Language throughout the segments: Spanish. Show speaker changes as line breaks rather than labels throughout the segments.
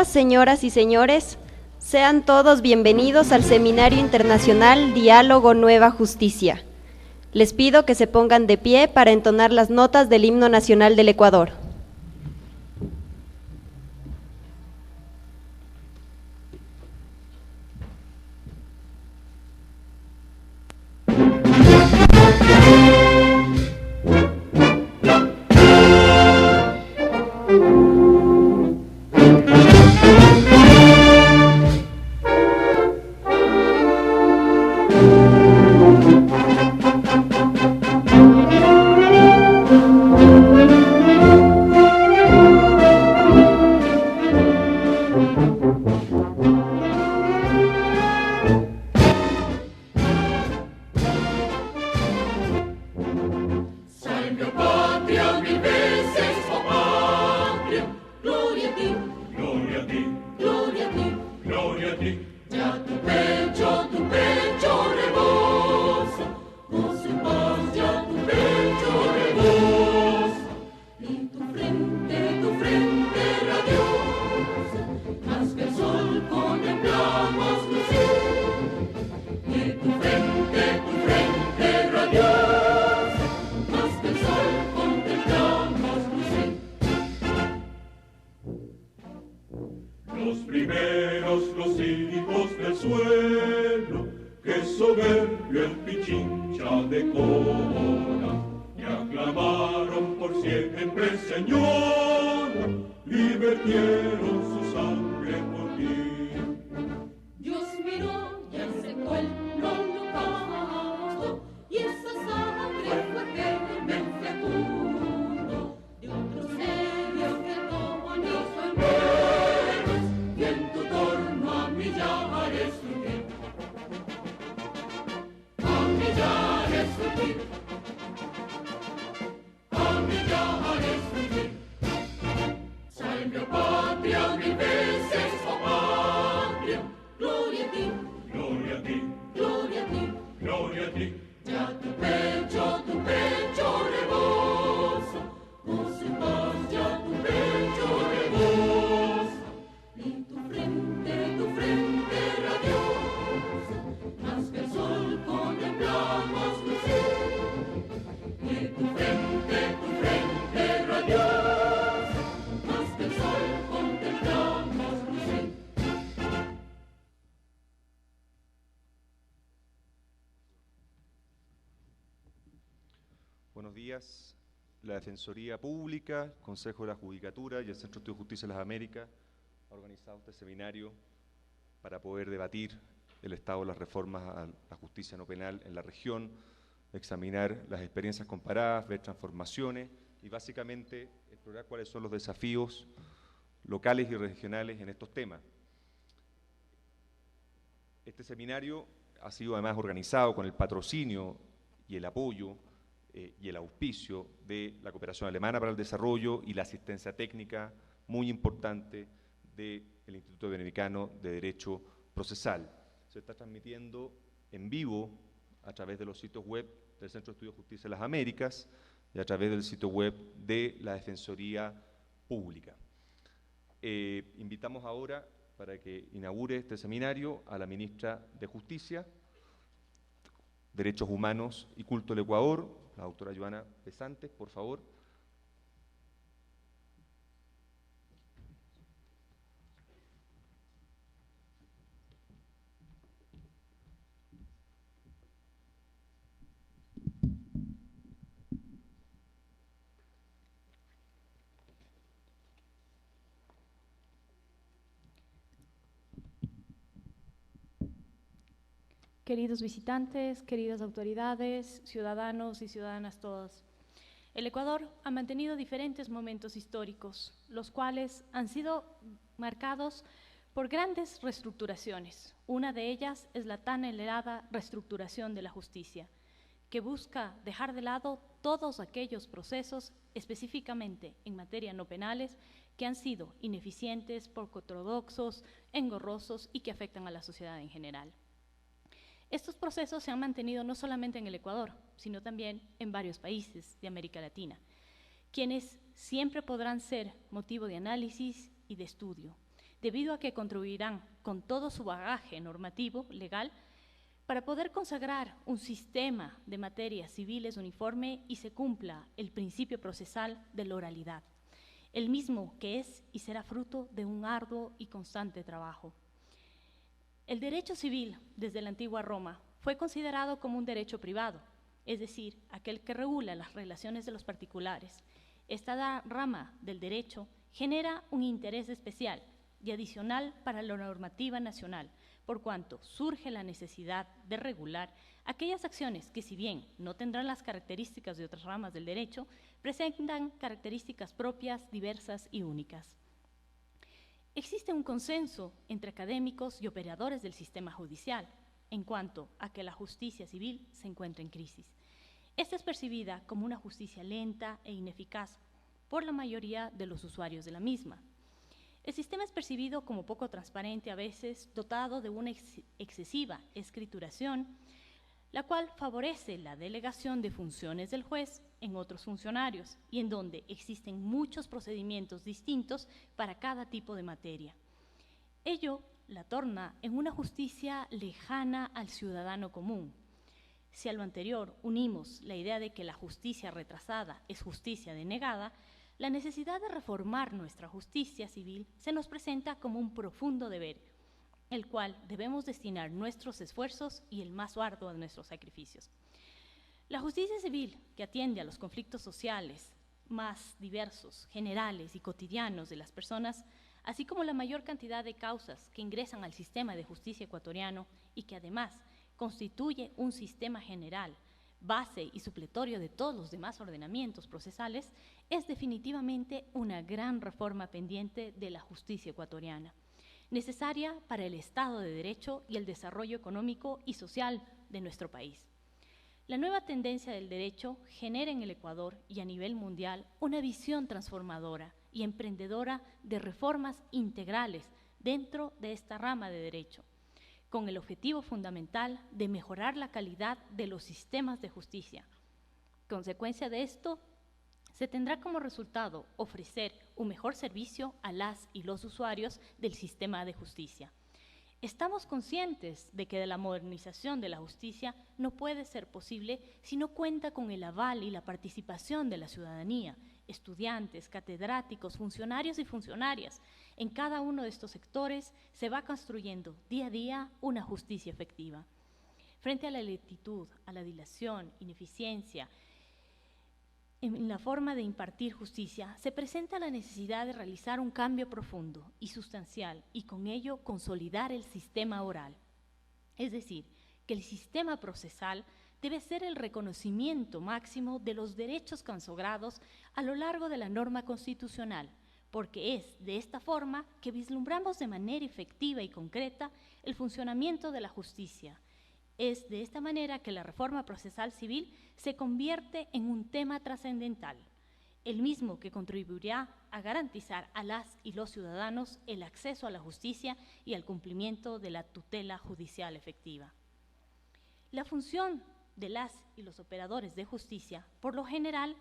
Señoras y señores, sean todos bienvenidos al Seminario Internacional Diálogo Nueva Justicia. Les pido que se pongan de pie para entonar las notas del Himno Nacional del Ecuador.
Buenos días. La Defensoría Pública, Consejo de la Judicatura y el Centro de Estudio de Justicia de las Américas ha organizado este seminario para poder debatir el estado de las reformas a la justicia no penal en la región, examinar las experiencias comparadas, ver transformaciones y básicamente explorar cuáles son los desafíos locales y regionales en estos temas. Este seminario ha sido además organizado con el patrocinio y el apoyo y el auspicio de la Cooperación Alemana para el Desarrollo y la asistencia técnica muy importante del Instituto Iberoamericano de Derecho Procesal. Se está transmitiendo en vivo a través de los sitios web del Centro de Estudio de Justicia de las Américas y a través del sitio web de la Defensoría Pública. Invitamos ahora, para que inaugure este seminario, a la Ministra de Justicia, Derechos Humanos y Culto del Ecuador, la doctora Joana Pesantes, por favor.
Queridos visitantes, queridas autoridades, ciudadanos y ciudadanas todas. El Ecuador ha mantenido diferentes momentos históricos, los cuales han sido marcados por grandes reestructuraciones. Una de ellas es la tan anhelada reestructuración de la justicia, que busca dejar de lado todos aquellos procesos, específicamente en materia no penales, que han sido ineficientes, poco ortodoxos, engorrosos y que afectan a la sociedad en general. Estos procesos se han mantenido no solamente en el Ecuador, sino también en varios países de América Latina, quienes siempre podrán ser motivo de análisis y de estudio. debido a que contribuirán con todo su bagaje normativo, legal, para poder consagrar un sistema de materias civiles uniforme y se cumpla el principio procesal de la oralidad, el mismo que es y será fruto de un arduo y constante trabajo. El derecho civil, desde la antigua Roma, fue considerado como un derecho privado, es decir, aquel que regula las relaciones de los particulares. Esta rama del derecho genera un interés especial y adicional para la normativa nacional, por cuanto surge la necesidad de regular aquellas acciones que, si bien no tendrán las características de otras ramas del derecho, presentan características propias, diversas y únicas. Existe un consenso entre académicos y operadores del sistema judicial en cuanto a que la justicia civil se encuentra en crisis. Esta es percibida como una justicia lenta e ineficaz por la mayoría de los usuarios de la misma. El sistema es percibido como poco transparente a veces, dotado de una excesiva escrituración, la cual favorece la delegación de funciones del juez en otros funcionarios y en donde existen muchos procedimientos distintos para cada tipo de materia. Ello la torna en una justicia lejana al ciudadano común. Si a lo anterior unimos la idea de que la justicia retrasada es justicia denegada, la necesidad de reformar nuestra justicia civil se nos presenta como un profundo deber, el cual debemos destinar nuestros esfuerzos y el más arduo de nuestros sacrificios. La justicia civil, que atiende a los conflictos sociales más diversos, generales y cotidianos de las personas, así como la mayor cantidad de causas que ingresan al sistema de justicia ecuatoriano y que además constituye un sistema general, base y supletorio de todos los demás ordenamientos procesales, es definitivamente una gran reforma pendiente de la justicia ecuatoriana, necesaria para el Estado de Derecho y el desarrollo económico y social de nuestro país. La nueva tendencia del derecho genera en el Ecuador y a nivel mundial una visión transformadora y emprendedora de reformas integrales dentro de esta rama de derecho, con el objetivo fundamental de mejorar la calidad de los sistemas de justicia. Consecuencia de esto, se tendrá como resultado ofrecer un mejor servicio a las y los usuarios del sistema de justicia. Estamos conscientes de que la modernización de la justicia no puede ser posible si no cuenta con el aval y la participación de la ciudadanía, estudiantes, catedráticos, funcionarios y funcionarias. En cada uno de estos sectores se va construyendo día a día una justicia efectiva. Frente a la lentitud, a la dilación, ineficiencia, en la forma de impartir justicia, se presenta la necesidad de realizar un cambio profundo y sustancial y con ello consolidar el sistema oral. Es decir, que el sistema procesal debe ser el reconocimiento máximo de los derechos consagrados a lo largo de la norma constitucional, porque es de esta forma que vislumbramos de manera efectiva y concreta el funcionamiento de la justicia. Es de esta manera que la reforma procesal civil se convierte en un tema trascendental, el mismo que contribuirá a garantizar a las y los ciudadanos el acceso a la justicia y al cumplimiento de la tutela judicial efectiva. La función de las y los operadores de justicia, por lo general,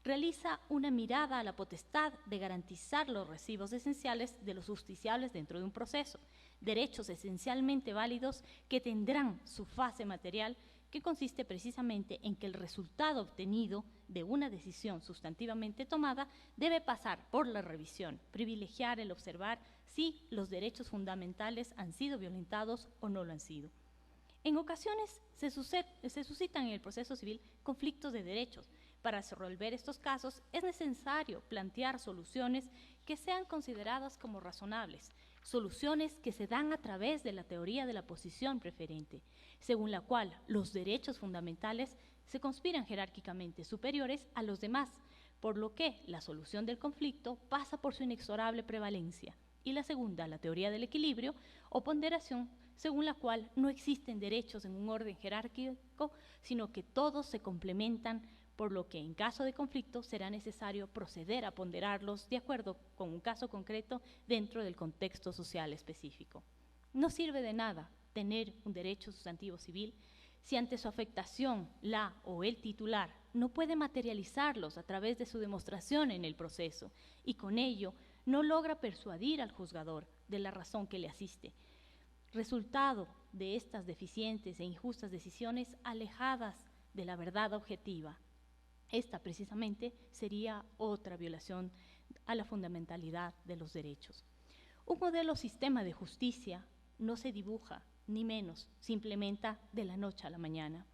realiza una mirada a la potestad de garantizar los recibos esenciales de los justiciables dentro de un proceso, derechos esencialmente válidos que tendrán su fase material, que consiste precisamente en que el resultado obtenido de una decisión sustantivamente tomada debe pasar por la revisión, privilegiar el observar si los derechos fundamentales han sido violentados o no lo han sido. En ocasiones se suscitan en el proceso civil conflictos de derechos. Para resolver estos casos es necesario plantear soluciones que sean consideradas como razonables, soluciones que se dan a través de la teoría de la posición preferente, según la cual los derechos fundamentales se consideran jerárquicamente superiores a los demás, por lo que la solución del conflicto pasa por su inexorable prevalencia. Y la segunda, la teoría del equilibrio o ponderación, según la cual no existen derechos en un orden jerárquico, sino que todos se complementan, por lo que en caso de conflicto será necesario proceder a ponderarlos de acuerdo con un caso concreto dentro del contexto social específico. No sirve de nada tener un derecho sustantivo civil si ante su afectación la o el titular no puede materializarlos a través de su demostración en el proceso y con ello no logra persuadir al juzgador de la razón que le asiste. Resultado de estas deficientes e injustas decisiones alejadas de la verdad objetiva. Esta precisamente sería otra violación a la fundamentalidad de los derechos. Un modelo sistema de justicia no se dibuja, ni menos se implementa de la noche a la mañana.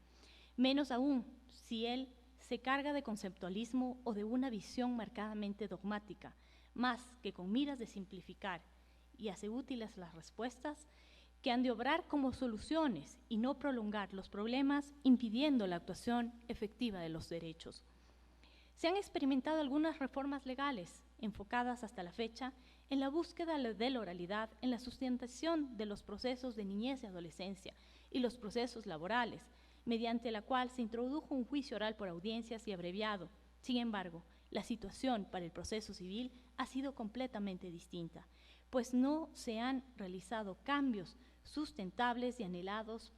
Menos aún si él se carga de conceptualismo o de una visión marcadamente dogmática, más que con miras de simplificar y hace útiles las respuestas que han de obrar como soluciones y no prolongar los problemas, impidiendo la actuación efectiva de los derechos. Se han experimentado algunas reformas legales enfocadas hasta la fecha en la búsqueda de la oralidad, en la sustentación de los procesos de niñez y adolescencia y los procesos laborales, mediante la cual se introdujo un juicio oral por audiencias y abreviado. Sin embargo, la situación para el proceso civil ha sido completamente distinta, pues no se han realizado cambios sustentables y anhelados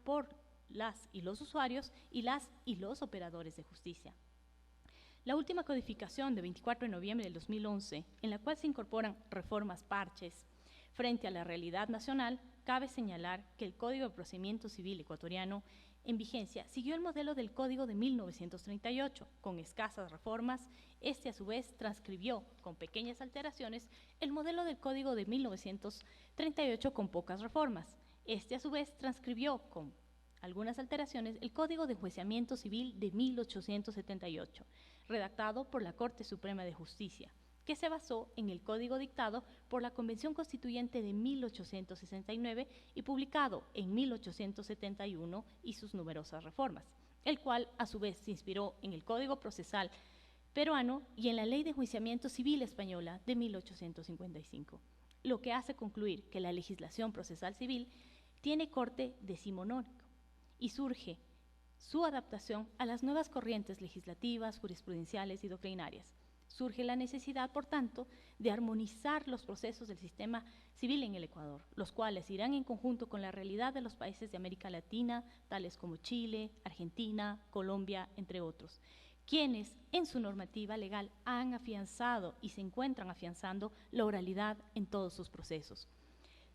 por las y los usuarios y las y los operadores de justicia. La última codificación de 24 de noviembre del 2011, en la cual se incorporan reformas parches frente a la realidad nacional, cabe señalar que el Código de Procedimiento Civil ecuatoriano en vigencia siguió el modelo del Código de 1938, con escasas reformas. Este, a su vez, transcribió, con pequeñas alteraciones, el modelo del Código de 1938 con pocas reformas. Este, a su vez, transcribió, con algunas alteraciones, el Código de Enjuiciamiento Civil de 1878, redactado por la Corte Suprema de Justicia, que se basó en el código dictado por la Convención Constituyente de 1869 y publicado en 1871 y sus numerosas reformas, el cual a su vez se inspiró en el Código Procesal peruano y en la Ley de Enjuiciamiento Civil española de 1855, lo que hace concluir que la legislación procesal civil tiene corte decimonónico y surge su adaptación a las nuevas corrientes legislativas, jurisprudenciales y doctrinarias. Surge la necesidad, por tanto, de armonizar los procesos del sistema civil en el Ecuador, los cuales irán en conjunto con la realidad de los países de América Latina, tales como Chile, Argentina, Colombia, entre otros, quienes en su normativa legal han afianzado y se encuentran afianzando la oralidad en todos sus procesos.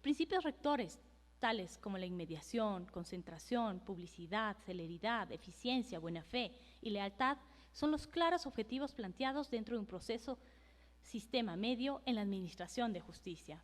Principios rectores, tales como la inmediación, concentración, publicidad, celeridad, eficiencia, buena fe y lealtad, son los claros objetivos planteados dentro de un proceso sistema medio en la administración de justicia.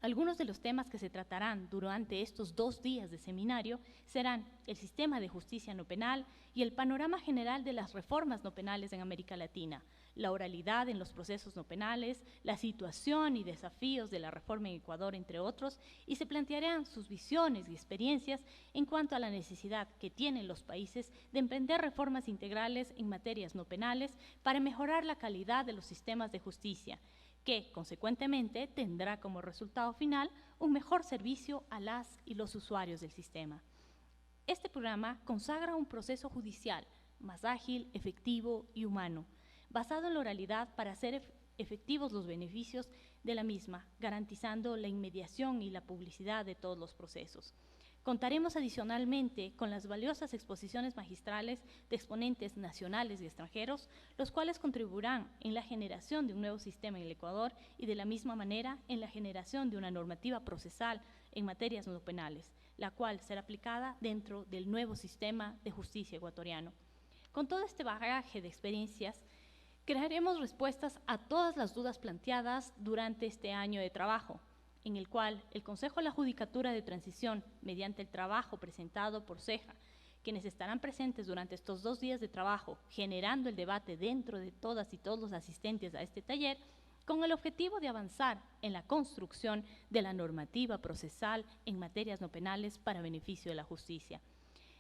Algunos de los temas que se tratarán durante estos 2 días de seminario serán el sistema de justicia no penal y el panorama general de las reformas no penales en América Latina, la oralidad en los procesos no penales, la situación y desafíos de la reforma en Ecuador, entre otros, y se plantearán sus visiones y experiencias en cuanto a la necesidad que tienen los países de emprender reformas integrales en materias no penales para mejorar la calidad de los sistemas de justicia, que, consecuentemente, tendrá como resultado final un mejor servicio a las y los usuarios del sistema. Este programa consagra un proceso judicial más ágil, efectivo y humano, basado en la oralidad para hacer efectivos los beneficios de la misma, garantizando la inmediación y la publicidad de todos los procesos. Contaremos adicionalmente con las valiosas exposiciones magistrales de exponentes nacionales y extranjeros, los cuales contribuirán en la generación de un nuevo sistema en el Ecuador y de la misma manera en la generación de una normativa procesal en materias no penales, la cual será aplicada dentro del nuevo sistema de justicia ecuatoriano. Con todo este bagaje de experiencias, crearemos respuestas a todas las dudas planteadas durante este año de trabajo, en el cual el Consejo de la Judicatura de Transición, mediante el trabajo presentado por CEJA, quienes estarán presentes durante estos 2 días de trabajo, generando el debate dentro de todas y todos los asistentes a este taller, con el objetivo de avanzar en la construcción de la normativa procesal en materias no penales para beneficio de la justicia.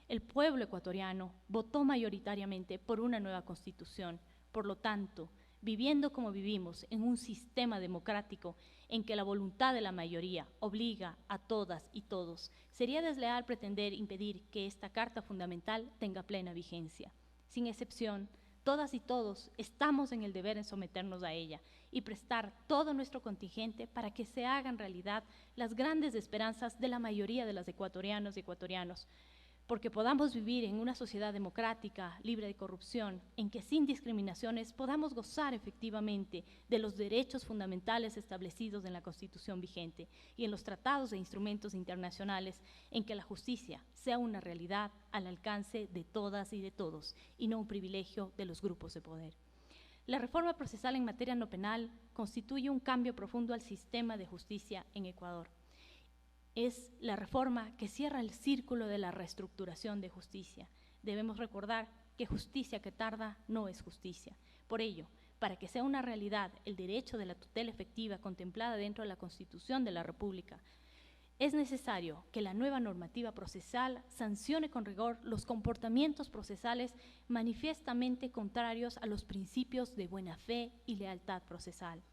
El pueblo ecuatoriano votó mayoritariamente por una nueva Constitución, por lo tanto, viviendo como vivimos en un sistema democrático en que la voluntad de la mayoría obliga a todas y todos, sería desleal pretender impedir que esta Carta Fundamental tenga plena vigencia. Sin excepción, todas y todos estamos en el deber en someternos a ella y prestar todo nuestro contingente para que se hagan realidad las grandes esperanzas de la mayoría de los ecuatorianos y ecuatorianos, porque podamos vivir en una sociedad democrática, libre de corrupción, en que sin discriminaciones podamos gozar efectivamente de los derechos fundamentales establecidos en la Constitución vigente y en los tratados e instrumentos internacionales, en que la justicia sea una realidad al alcance de todas y de todos, y no un privilegio de los grupos de poder. La reforma procesal en materia no penal constituye un cambio profundo al sistema de justicia en Ecuador. Es la reforma que cierra el círculo de la reestructuración de justicia. Debemos recordar que justicia que tarda no es justicia. Por ello, para que sea una realidad el derecho de la tutela efectiva contemplada dentro de la Constitución de la República, es necesario que la nueva normativa procesal sancione con rigor los comportamientos procesales manifiestamente contrarios a los principios de buena fe y lealtad procesal.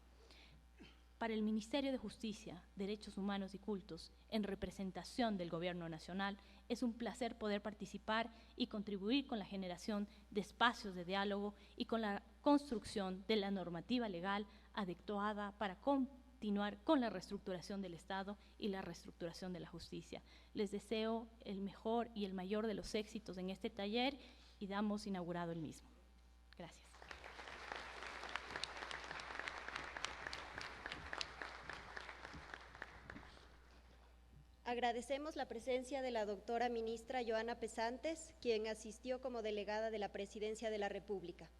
Para el Ministerio de Justicia, Derechos Humanos y Cultos, en representación del Gobierno Nacional, es un placer poder participar y contribuir con la generación de espacios de diálogo y con la construcción de la normativa legal adecuada para continuar con la reestructuración del Estado y la reestructuración de la justicia. Les deseo el mejor y el mayor de los éxitos en este taller y damos inaugurado el mismo. Gracias.
Agradecemos la presencia de la doctora ministra Joana Pesantes, quien asistió como delegada de la Presidencia de la República.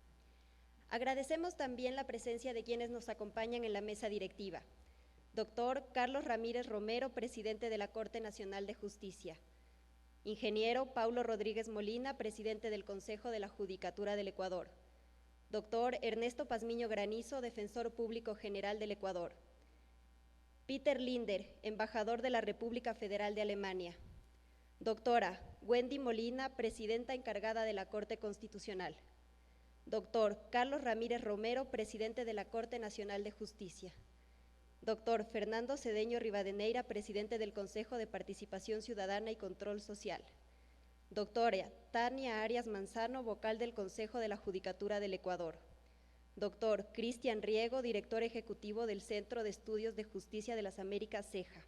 Agradecemos también la presencia de quienes nos acompañan en la mesa directiva. Doctor Carlos Ramírez Romero, presidente de la Corte Nacional de Justicia. Ingeniero Paulo Rodríguez Molina, presidente del Consejo de la Judicatura del Ecuador. Doctor Ernesto Pazmiño Granizo, defensor público general del Ecuador. Peter Linder, embajador de la República Federal de Alemania. Doctora Wendy Molina, presidenta encargada de la Corte Constitucional. Doctor Carlos Ramírez Romero, presidente de la Corte Nacional de Justicia. Doctor Fernando Cedeño Rivadeneira, presidente del Consejo de Participación Ciudadana y Control Social. Doctora Tania Arias Manzano, vocal del Consejo de la Judicatura del Ecuador. Doctor Cristian Riego, director ejecutivo del Centro de Estudios de Justicia de las Américas, CEJA.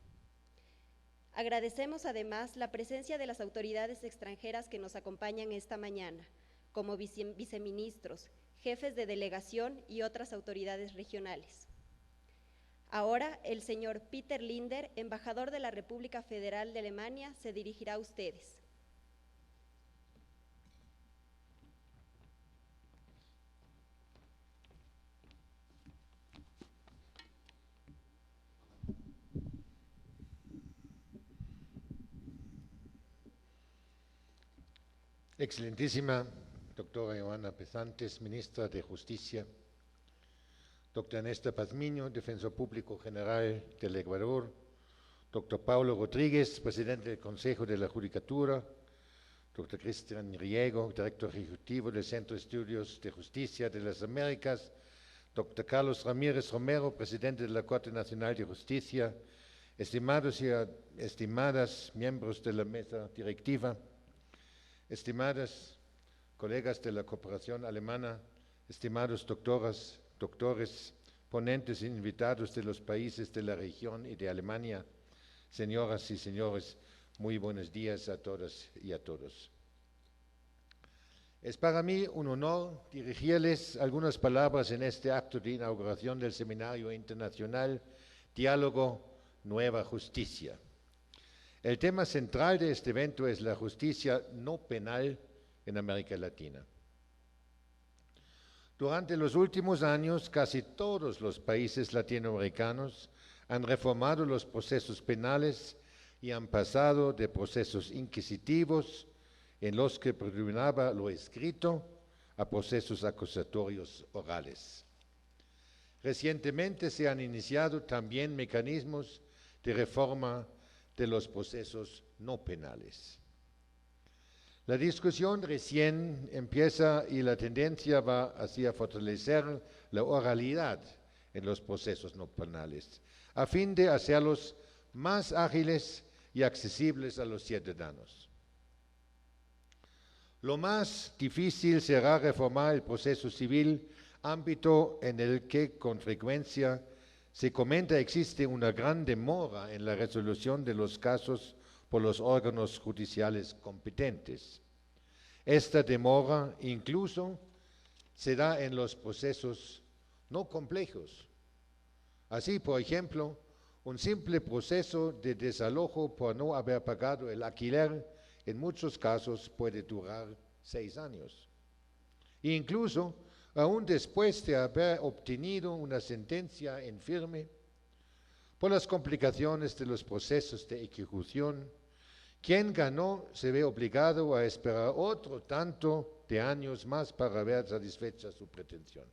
Agradecemos además la presencia de las autoridades extranjeras que nos acompañan esta mañana, como viceministros, jefes de delegación y otras autoridades regionales. Ahora, el señor Peter Linder, embajador de la República Federal de Alemania, se dirigirá a ustedes.
Excelentísima doctora Joana Pesantes, ministra de Justicia, doctor Ernesto Pazmiño, defensor público general del Ecuador, doctor Paulo Rodríguez, presidente del Consejo de la Judicatura, doctor Cristian Riego, director ejecutivo del Centro de Estudios de Justicia de las Américas, doctor Carlos Ramírez Romero, presidente de la Corte Nacional de Justicia, estimados y estimadas miembros de la mesa directiva, estimadas colegas de la cooperación alemana, estimados doctoras, doctores, ponentes e invitados de los países de la región y de Alemania, señoras y señores, muy buenos días a todas y a todos. Es para mí un honor dirigirles algunas palabras en este acto de inauguración del Seminario Internacional Diálogo Nueva Justicia. El tema central de este evento es la justicia no penal en América Latina. Durante los últimos años, casi todos los países latinoamericanos han reformado los procesos penales y han pasado de procesos inquisitivos en los que predominaba lo escrito a procesos acusatorios orales. Recientemente se han iniciado también mecanismos de reforma de los procesos no penales. La discusión recién empieza y la tendencia va hacia fortalecer la oralidad en los procesos no penales, a fin de hacerlos más ágiles y accesibles a los ciudadanos. Lo más difícil será reformar el proceso civil, ámbito en el que con frecuencia se comenta existe una gran demora en la resolución de los casos por los órganos judiciales competentes. Esta demora incluso se da en los procesos no complejos. Así, por ejemplo, un simple proceso de desalojo por no haber pagado el alquiler en muchos casos puede durar 6 años. Incluso, aún después de haber obtenido una sentencia en firme, por las complicaciones de los procesos de ejecución, quien ganó se ve obligado a esperar otro tanto de años más para ver satisfecha su pretensión.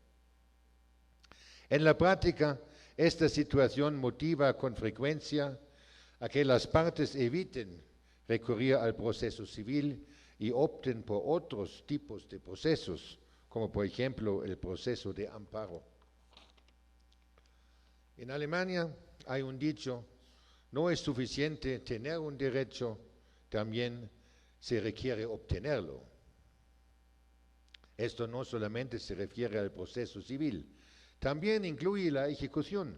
En la práctica, esta situación motiva con frecuencia a que las partes eviten recurrir al proceso civil y opten por otros tipos de procesos, como por ejemplo el proceso de amparo. En Alemania hay un dicho: no es suficiente tener un derecho, también se requiere obtenerlo. Esto no solamente se refiere al proceso civil, también incluye la ejecución.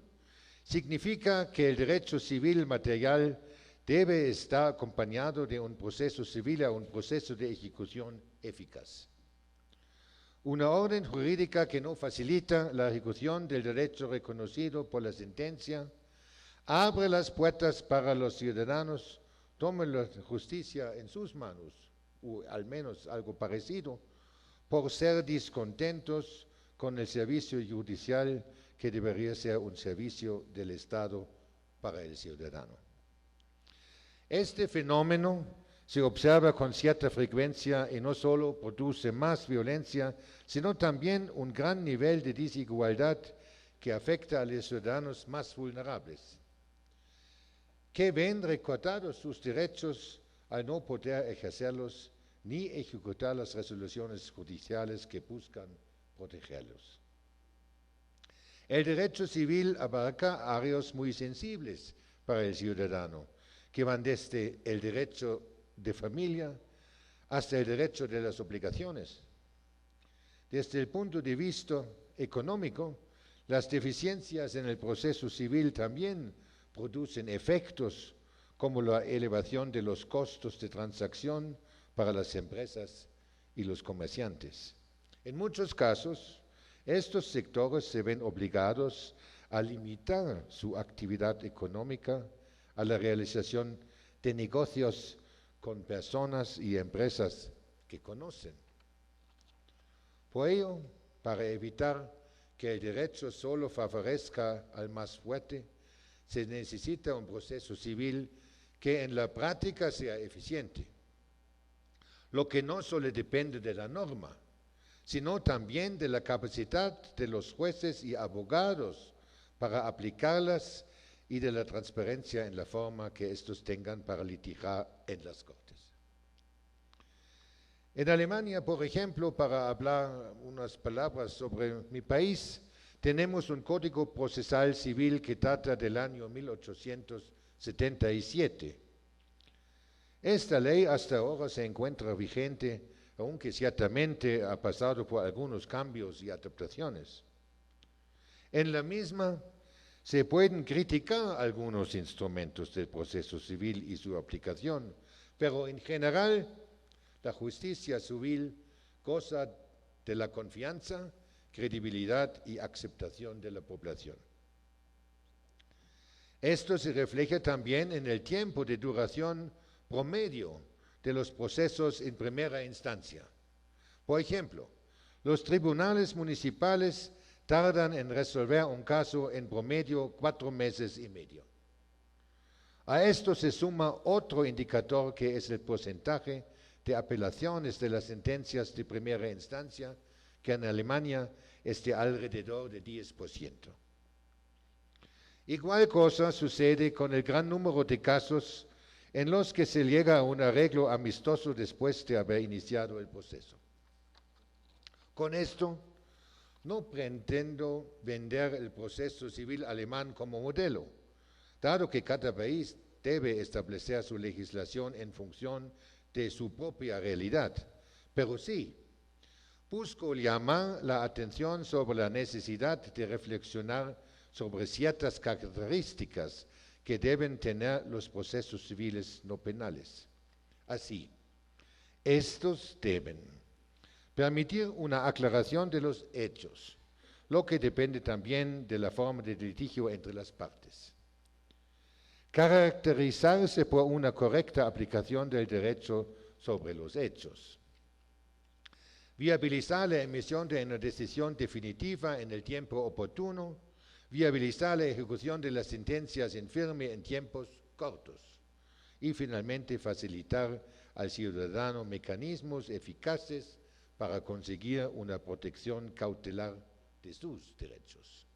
Significa que el derecho civil material debe estar acompañado de un proceso civil a un proceso de ejecución eficaz. Una orden jurídica que no facilita la ejecución del derecho reconocido por la sentencia abre las puertas para los ciudadanos tomen la justicia en sus manos, o al menos algo parecido, por ser descontentos con el servicio judicial que debería ser un servicio del Estado para el ciudadano. Este fenómeno se observa con cierta frecuencia y no solo produce más violencia, sino también un gran nivel de desigualdad que afecta a los ciudadanos más vulnerables, que ven recortados sus derechos al no poder ejercerlos ni ejecutar las resoluciones judiciales que buscan protegerlos. El derecho civil abarca áreas muy sensibles para el ciudadano, que van desde el derecho de familia hasta el derecho de las obligaciones. Desde el punto de vista económico, las deficiencias en el proceso civil también producen efectos como la elevación de los costos de transacción para las empresas y los comerciantes. En muchos casos, estos sectores se ven obligados a limitar su actividad económica a la realización de negocios con personas y empresas que conocen. Por ello, para evitar que el derecho solo favorezca al más fuerte, se necesita un proceso civil que en la práctica sea eficiente, lo que no solo depende de la norma, sino también de la capacidad de los jueces y abogados para aplicarlas y de la transparencia en la forma que estos tengan para litigar en las Cortes. En Alemania, por ejemplo, para hablar unas palabras sobre mi país, tenemos un código procesal civil que data del año 1877. Esta ley hasta ahora se encuentra vigente, aunque ciertamente ha pasado por algunos cambios y adaptaciones. En la misma se pueden criticar algunos instrumentos del proceso civil y su aplicación, pero en general la justicia civil goza de la confianza, credibilidad y aceptación de la población. Esto se refleja también en el tiempo de duración promedio de los procesos en primera instancia. Por ejemplo, los tribunales municipales tardan en resolver un caso en promedio 4 meses y medio. A esto se suma otro indicador que es el porcentaje de apelaciones de las sentencias de primera instancia, que en Alemania es de alrededor de 10%. Igual cosa sucede con el gran número de casos en los que se llega a un arreglo amistoso después de haber iniciado el proceso. Con esto, no pretendo vender el proceso civil alemán como modelo, dado que cada país debe establecer su legislación en función de su propia realidad, pero sí busco llamar la atención sobre la necesidad de reflexionar sobre ciertas características que deben tener los procesos civiles no penales. Así, estos deben permitir una aclaración de los hechos, lo que depende también de la forma de litigio entre las partes. Caracterizarse por una correcta aplicación del derecho sobre los hechos. Viabilizar la emisión de una decisión definitiva en el tiempo oportuno. Viabilizar la ejecución de las sentencias en firme en tiempos cortos. Y finalmente facilitar al ciudadano mecanismos eficaces para conseguir una protección cautelar de sus derechos.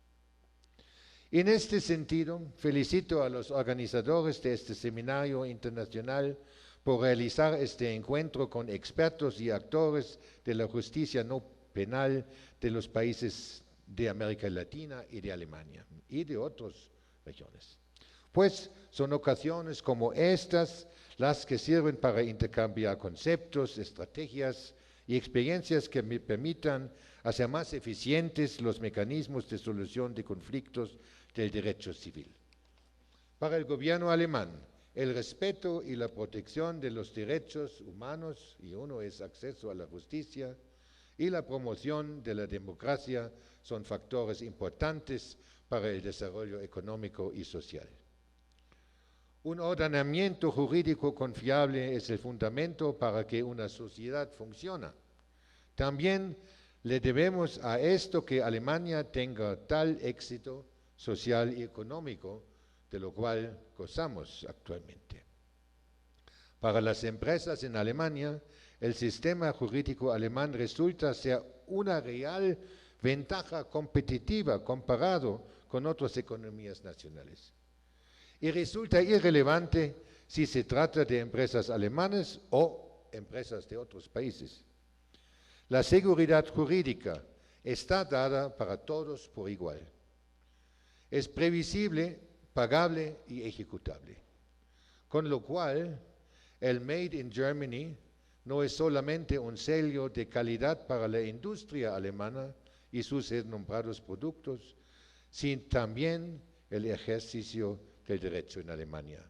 En este sentido, felicito a los organizadores de este seminario internacional por realizar este encuentro con expertos y actores de la justicia no penal de los países de América Latina y de Alemania y de otras regiones. Pues son ocasiones como estas las que sirven para intercambiar conceptos, estrategias y experiencias que me permitan hacer más eficientes los mecanismos de solución de conflictos del derecho civil. Para el gobierno alemán, el respeto y la protección de los derechos humanos, y uno es acceso a la justicia, y la promoción de la democracia son factores importantes para el desarrollo económico y social. Un ordenamiento jurídico confiable es el fundamento para que una sociedad funcione. También le debemos a esto que Alemania tenga tal éxito social y económico, de lo cual gozamos actualmente. Para las empresas en Alemania, el sistema jurídico alemán resulta ser una real ventaja competitiva comparado con otras economías nacionales. Y resulta irrelevante si se trata de empresas alemanas o empresas de otros países. La seguridad jurídica está dada para todos por igual. Es previsible, pagable y ejecutable. Con lo cual, el Made in Germany no es solamente un sello de calidad para la industria alemana y sus nombrados productos, sino también el ejercicio del derecho en Alemania.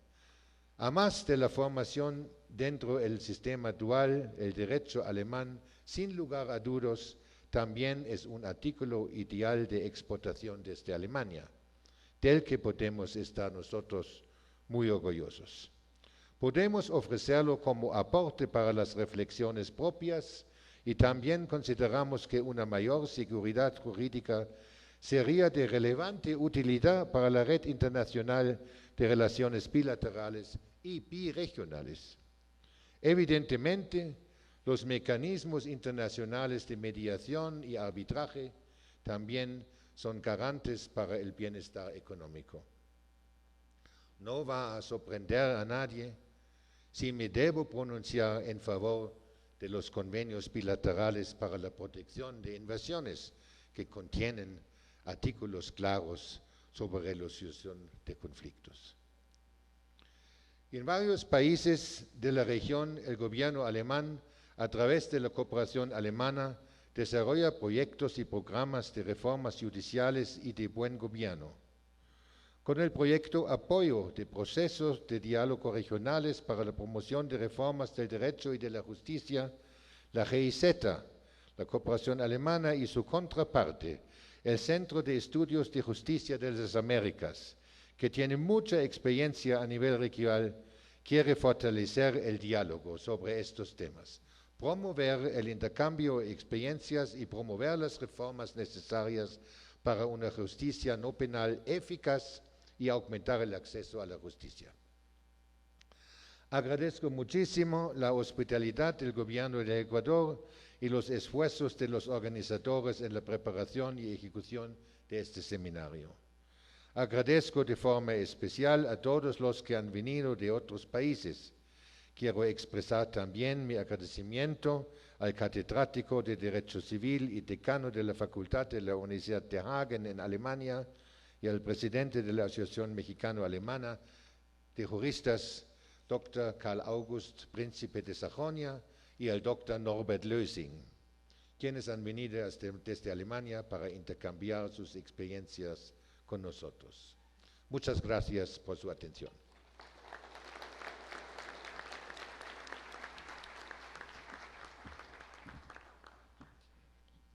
Además de la formación dentro del sistema dual, el derecho alemán, sin lugar a dudas, también es un artículo ideal de exportación desde Alemania, del que podemos estar nosotros muy orgullosos. Podemos ofrecerlo como aporte para las reflexiones propias y también consideramos que una mayor seguridad jurídica sería de relevante utilidad para la red internacional de relaciones bilaterales y birregionales. Evidentemente, los mecanismos internacionales de mediación y arbitraje también son garantes para el bienestar económico. No va a sorprender a nadie si me debo pronunciar en favor de los convenios bilaterales para la protección de inversiones que contienen artículos claros sobre resolución de conflictos. En varios países de la región, el gobierno alemán, a través de la cooperación alemana, desarrolla proyectos y programas de reformas judiciales y de buen gobierno. Con el proyecto Apoyo de procesos de diálogo regionales para la promoción de reformas del derecho y de la justicia, la GIZ, la cooperación alemana y su contraparte, el Centro de Estudios de Justicia de las Américas, que tiene mucha experiencia a nivel regional, quiere fortalecer el diálogo sobre estos temas, promover el intercambio de experiencias y promover las reformas necesarias para una justicia no penal eficaz y aumentar el acceso a la justicia. Agradezco muchísimo la hospitalidad del gobierno de Ecuador y los esfuerzos de los organizadores en la preparación y ejecución de este seminario. Agradezco de forma especial a todos los que han venido de otros países. Quiero expresar también mi agradecimiento al catedrático de Derecho Civil y decano de la Facultad de la Universidad de Hagen en Alemania y al presidente de la Asociación Mexicano-Alemana de Juristas, Dr. Karl August, Príncipe de Sajonia, y al Dr. Norbert Lösing, quienes han venido desde Alemania para intercambiar sus experiencias con nosotros. Muchas gracias por su atención.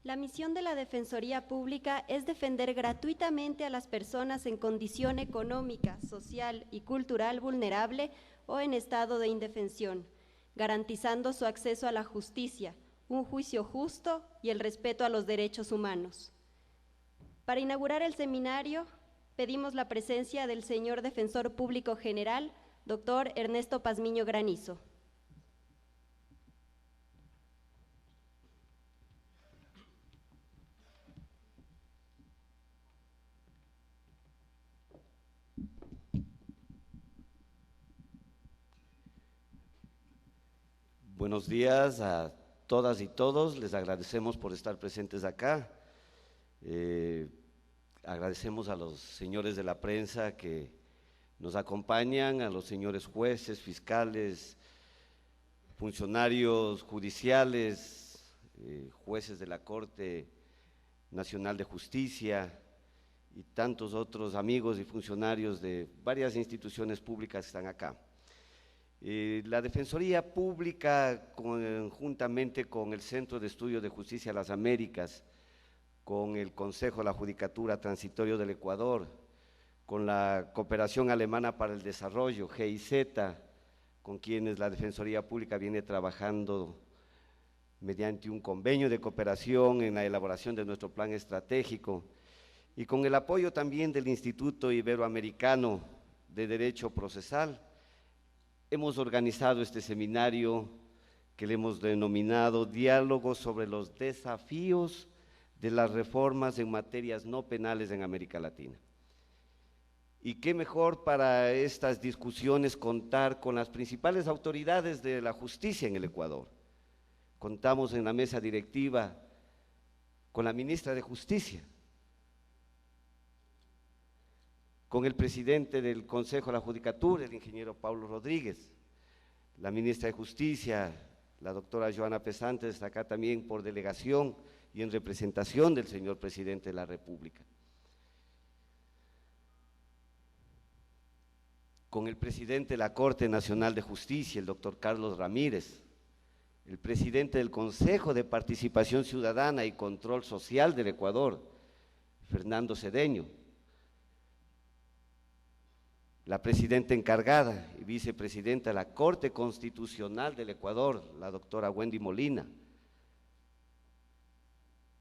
La misión de la Defensoría Pública es defender gratuitamente a las personas en condición económica, social y cultural vulnerable o en estado de indefensión, garantizando su acceso a la justicia, un juicio justo y el respeto a los derechos humanos. Para inaugurar el seminario, pedimos la presencia del señor Defensor Público General, doctor Ernesto Pazmiño Granizo.
Buenos días a todas y todos, les agradecemos por estar presentes acá. Agradecemos a los señores de la prensa que nos acompañan, a los señores jueces, fiscales, funcionarios judiciales, jueces de la Corte Nacional de Justicia y tantos otros amigos y funcionarios de varias instituciones públicas que están acá. La Defensoría Pública, conjuntamente con el Centro de Estudio de Justicia de las Américas, con el Consejo de la Judicatura Transitorio del Ecuador, con la Cooperación Alemana para el Desarrollo, GIZ, con quienes la Defensoría Pública viene trabajando mediante un convenio de cooperación en la elaboración de nuestro plan estratégico, y con el apoyo también del Instituto Iberoamericano de Derecho Procesal, hemos organizado este seminario que le hemos denominado Diálogo sobre los desafíos de las reformas en materias no penales en América Latina. Y qué mejor para estas discusiones contar con las principales autoridades de la justicia en el Ecuador. Contamos en la mesa directiva con la ministra de Justicia, con el presidente del Consejo de la Judicatura, el ingeniero Pablo Rodríguez, la ministra de Justicia, la doctora Joana Pesantes, está acá también por delegación y en representación del señor presidente de la República. Con el presidente de la Corte Nacional de Justicia, el doctor Carlos Ramírez, el presidente del Consejo de Participación Ciudadana y Control Social del Ecuador, Fernando Cedeño, la presidenta encargada y vicepresidenta de la Corte Constitucional del Ecuador, la doctora Wendy Molina,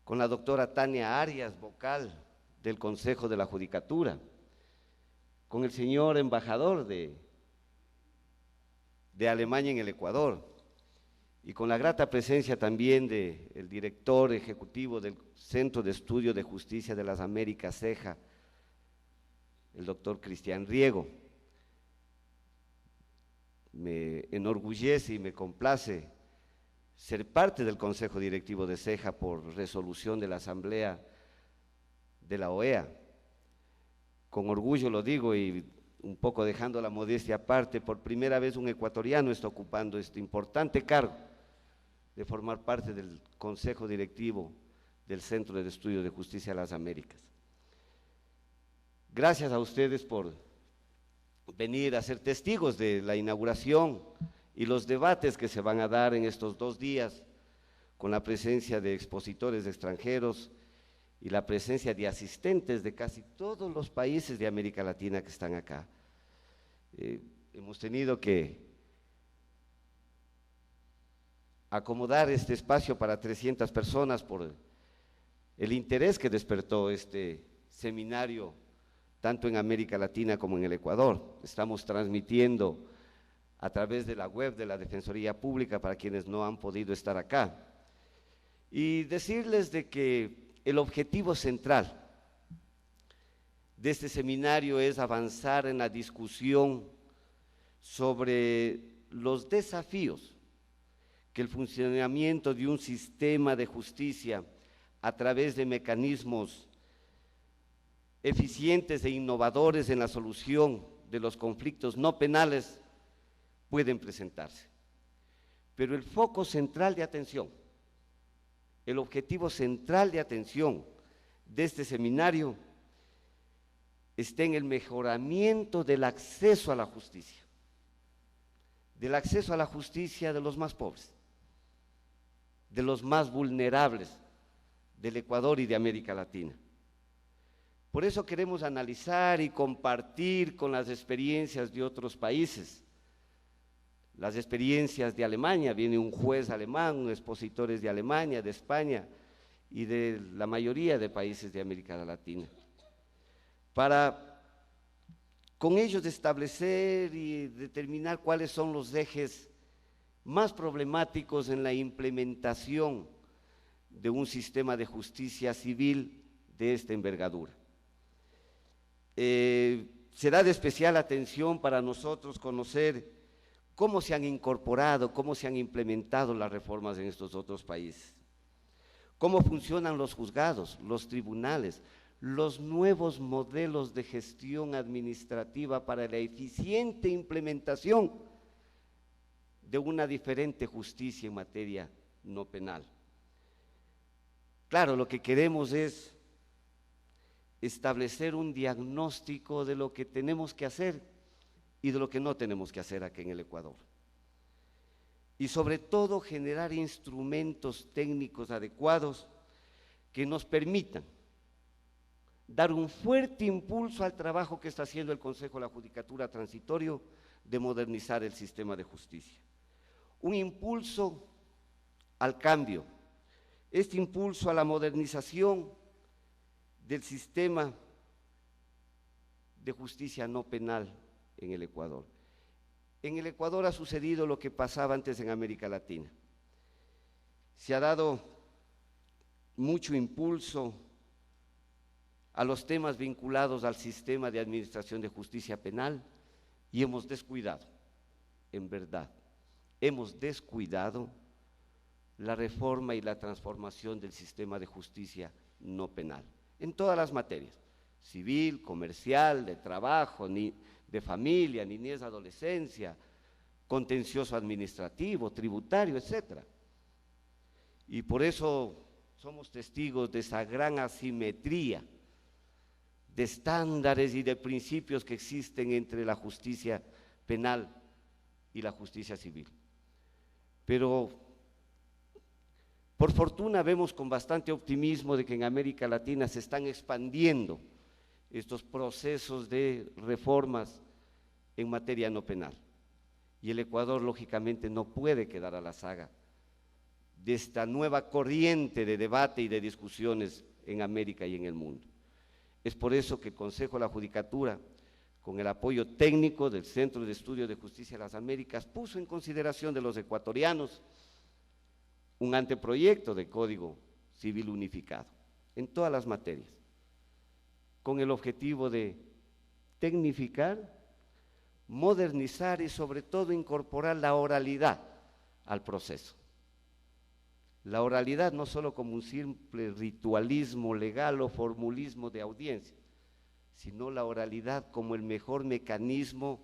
con la doctora Tania Arias, vocal del Consejo de la Judicatura, con el señor embajador de Alemania en el Ecuador, y con la grata presencia también del director ejecutivo del Centro de Estudio de Justicia de las Américas, CEJA, el doctor Cristian Riego. Me enorgullece y me complace ser parte del Consejo Directivo de CEJA por resolución de la Asamblea de la OEA. Con orgullo lo digo y un poco dejando la modestia aparte, por primera vez un ecuatoriano está ocupando este importante cargo de formar parte del Consejo Directivo del Centro de Estudio de Justicia de las Américas. Gracias a ustedes por venir a ser testigos de la inauguración y los debates que se van a dar en estos 2 días, con la presencia de expositores extranjeros y la presencia de asistentes de casi todos los países de América Latina que están acá. Hemos tenido que acomodar este espacio para 300 personas por el interés que despertó este seminario tanto en América Latina como en el Ecuador. Estamos transmitiendo a través de la web de la Defensoría Pública para quienes no han podido estar acá. Y decirles de que el objetivo central de este seminario es avanzar en la discusión sobre los desafíos que el funcionamiento de un sistema de justicia a través de mecanismos eficientes e innovadores en la solución de los conflictos no penales pueden presentarse. Pero el foco central de atención, el objetivo central de atención de este seminario está en el mejoramiento del acceso a la justicia, del acceso a la justicia de los más pobres, de los más vulnerables del Ecuador y de América Latina. Por eso queremos analizar y compartir con las experiencias de otros países, las experiencias de Alemania. Viene un juez alemán, expositores de Alemania, de España y de la mayoría de países de América Latina, para con ellos establecer y determinar cuáles son los ejes más problemáticos en la implementación de un sistema de justicia civil de esta envergadura. Será de especial atención para nosotros conocer cómo se han incorporado, cómo se han implementado las reformas en estos otros países, cómo funcionan los juzgados, los tribunales, los nuevos modelos de gestión administrativa para la eficiente implementación de una diferente justicia en materia no penal. Claro, lo que queremos es establecer un diagnóstico de lo que tenemos que hacer y de lo que no tenemos que hacer aquí en el Ecuador. Y sobre todo generar instrumentos técnicos adecuados que nos permitan dar un fuerte impulso al trabajo que está haciendo el Consejo de la Judicatura Transitorio de modernizar el sistema de justicia. Un impulso al cambio, este impulso a la modernización del sistema de justicia no penal en el Ecuador. En el Ecuador ha sucedido lo que pasaba antes en América Latina. Se ha dado mucho impulso a los temas vinculados al sistema de administración de justicia penal y hemos descuidado, en verdad, hemos descuidado la reforma y la transformación del sistema de justicia no penal, en todas las materias, civil, comercial, de trabajo, de familia, niñez, adolescencia, contencioso administrativo, tributario, etcétera. Y por eso somos testigos de esa gran asimetría de estándares y de principios que existen entre la justicia penal y la justicia civil. Pero por fortuna vemos con bastante optimismo de que en América Latina se están expandiendo estos procesos de reformas en materia no penal. Y el Ecuador lógicamente no puede quedar a la saga de esta nueva corriente de debate y de discusiones en América y en el mundo. Es por eso que el Consejo de la Judicatura, con el apoyo técnico del Centro de Estudio de Justicia de las Américas, puso en consideración de los ecuatorianos un anteproyecto de Código Civil unificado en todas las materias, con el objetivo de tecnificar, modernizar y sobre todo incorporar la oralidad al proceso. La oralidad no solo como un simple ritualismo legal o formulismo de audiencia, sino la oralidad como el mejor mecanismo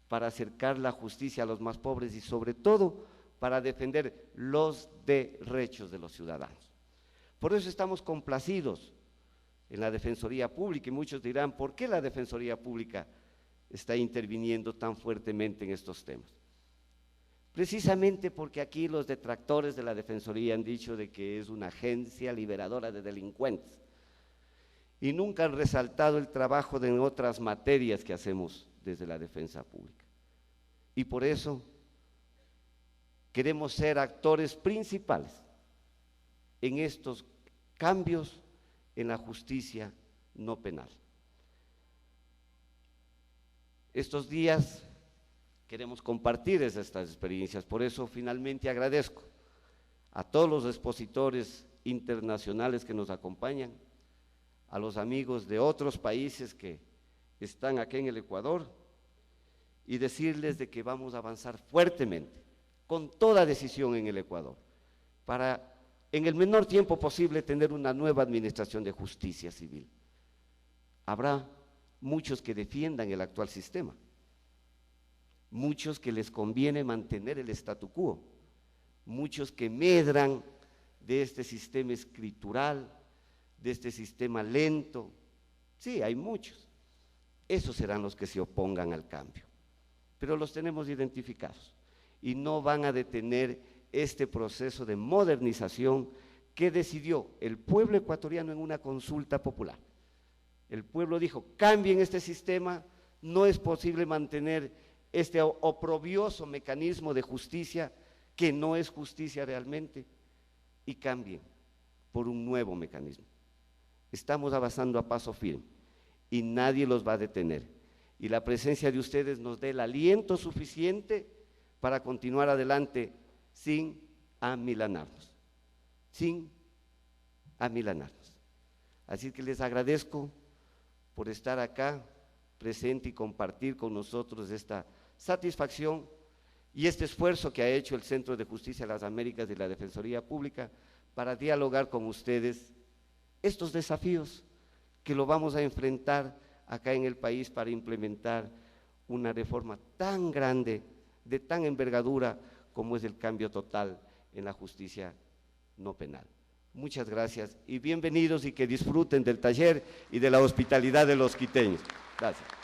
para acercar la justicia a los más pobres y sobre todo para defender los derechos de los ciudadanos. Por eso estamos complacidos en la Defensoría Pública y muchos dirán, ¿por qué la Defensoría Pública está interviniendo tan fuertemente en estos temas? Precisamente porque aquí los detractores de la Defensoría han dicho de que es una agencia liberadora de delincuentes y nunca han resaltado el trabajo en otras materias que hacemos desde la Defensa Pública. Y por eso queremos ser actores principales en estos cambios en la justicia no penal. Estos días queremos compartir estas experiencias, por eso finalmente agradezco a todos los expositores internacionales que nos acompañan, a los amigos de otros países que están aquí en el Ecuador y decirles de que vamos a avanzar fuertemente, con toda decisión en el Ecuador, para en el menor tiempo posible tener una nueva administración de justicia civil. Habrá muchos que defiendan el actual sistema, muchos que les conviene mantener el statu quo, muchos que medran de este sistema escritural, de este sistema lento. Sí, hay muchos, esos serán los que se opongan al cambio. Pero los tenemos identificados y no van a detener este proceso de modernización que decidió el pueblo ecuatoriano en una consulta popular. El pueblo dijo, cambien este sistema, no es posible mantener este oprobioso mecanismo de justicia que no es justicia realmente, y cambien por un nuevo mecanismo. Estamos avanzando a paso firme y nadie los va a detener, y la presencia de ustedes nos dé el aliento suficiente para continuar adelante sin amilanarnos, sin amilanarnos. Así que les agradezco por estar acá presente y compartir con nosotros esta satisfacción y este esfuerzo que ha hecho el Centro de Justicia de las Américas y la Defensoría Pública para dialogar con ustedes estos desafíos que lo vamos a enfrentar acá en el país para implementar una reforma tan grande, de tan envergadura como es el cambio total en la justicia no penal. Muchas gracias y bienvenidos, y que disfruten del taller y de la hospitalidad de los quiteños. Gracias.